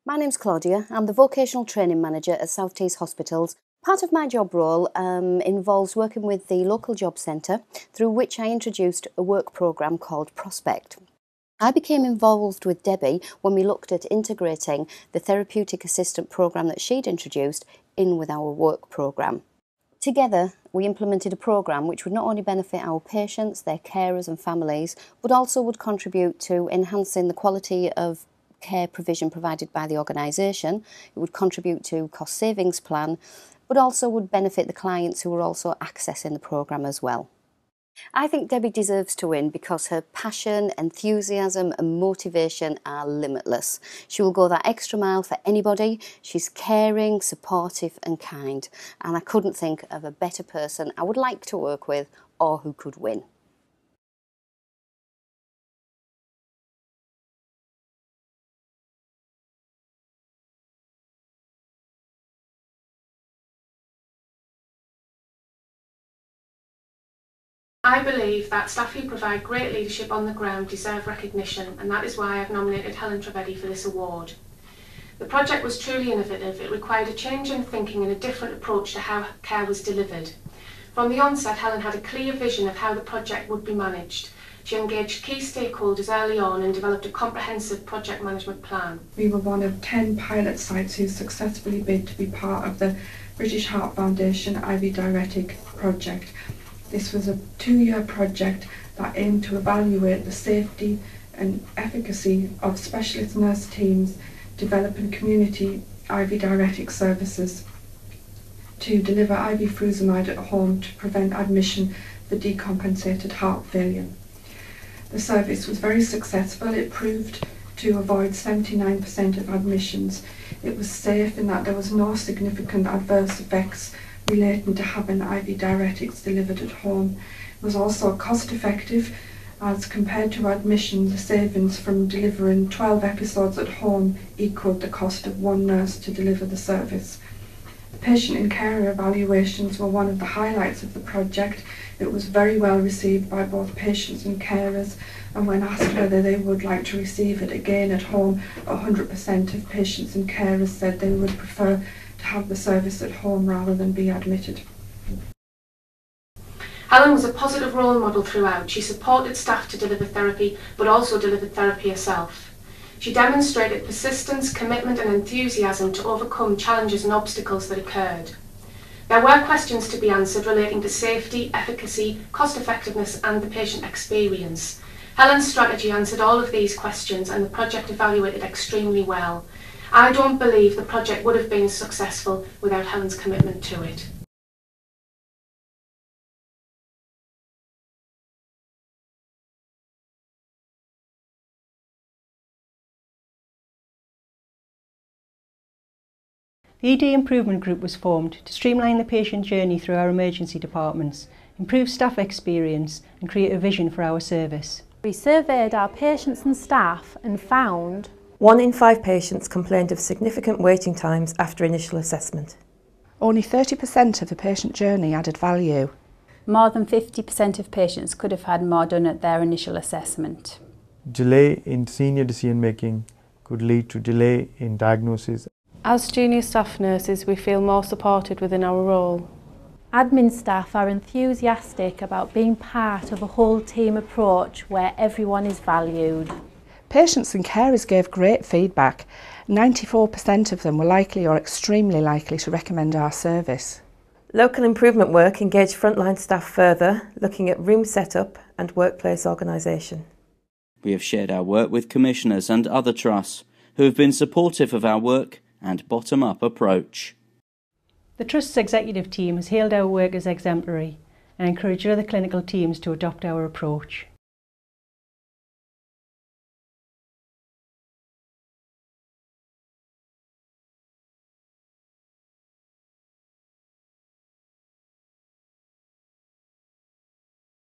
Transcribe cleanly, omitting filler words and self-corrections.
My name's Claudia. I'm the Vocational Training Manager at South Tees Hospitals. Part of my job role involves working with the local job centre, through which I introduced a work programme called Prospect. I became involved with Debi when we looked at integrating the therapeutic assistant programme that she'd introduced in with our work programme. Together, we implemented a programme which would not only benefit our patients, their carers and families, but also would contribute to enhancing the quality of care provision provided by the organisation. It would contribute to cost savings plan, but also would benefit the clients who were also accessing the programme as well. I think Debi deserves to win because her passion, enthusiasm and motivation are limitless. She will go that extra mile for anybody. She's caring, supportive and kind, and I couldn't think of a better person I would like to work with or who could win. I believe that staff who provide great leadership on the ground deserve recognition, and that is why I've nominated Helen Trivedi for this award. The project was truly innovative. It required a change in thinking and a different approach to how care was delivered. From the onset, Helen had a clear vision of how the project would be managed. She engaged key stakeholders early on and developed a comprehensive project management plan. We were one of 10 pilot sites who successfully bid to be part of the British Heart Foundation IV Diuretic project. This was a 2-year project that aimed to evaluate the safety and efficacy of specialist nurse teams developing community IV diuretic services to deliver IV furosemide at home to prevent admission for decompensated heart failure. The service was very successful. It proved to avoid 79% of admissions. It was safe in that there was no significant adverse effects relating to having IV diuretics delivered at home. It was also cost effective as compared to admission. The savings from delivering 12 episodes at home equaled the cost of one nurse to deliver the service. The patient and carer evaluations were one of the highlights of the project. It was very well received by both patients and carers, and when asked whether they would like to receive it again at home, 100% of patients and carers said they would prefer to have the service at home rather than be admitted. Helen was a positive role model throughout. She supported staff to deliver therapy, but also delivered therapy herself. She demonstrated persistence, commitment and enthusiasm to overcome challenges and obstacles that occurred. There were questions to be answered relating to safety, efficacy, cost effectiveness and the patient experience. Helen's strategy answered all of these questions and the project evaluated extremely well. I don't believe the project would have been successful without Helen's commitment to it. The ED Improvement Group was formed to streamline the patient journey through our emergency departments, improve staff experience and create a vision for our service. We surveyed our patients and staff and found 1 in 5 patients complained of significant waiting times after initial assessment. Only 30% of the patient journey added value. More than 50% of patients could have had more done at their initial assessment. Delay in senior decision making could lead to delay in diagnosis. As junior staff nurses, we feel more supported within our role. admin staff are enthusiastic about being part of a whole team approach where everyone is valued. Patients and carers gave great feedback. 94% of them were likely or extremely likely to recommend our service. Local improvement work engaged frontline staff further, looking at room setup and workplace organisation. We have shared our work with commissioners and other trusts who have been supportive of our work and bottom-up approach. The Trust's executive team has hailed our work as exemplary and encouraged other clinical teams to adopt our approach.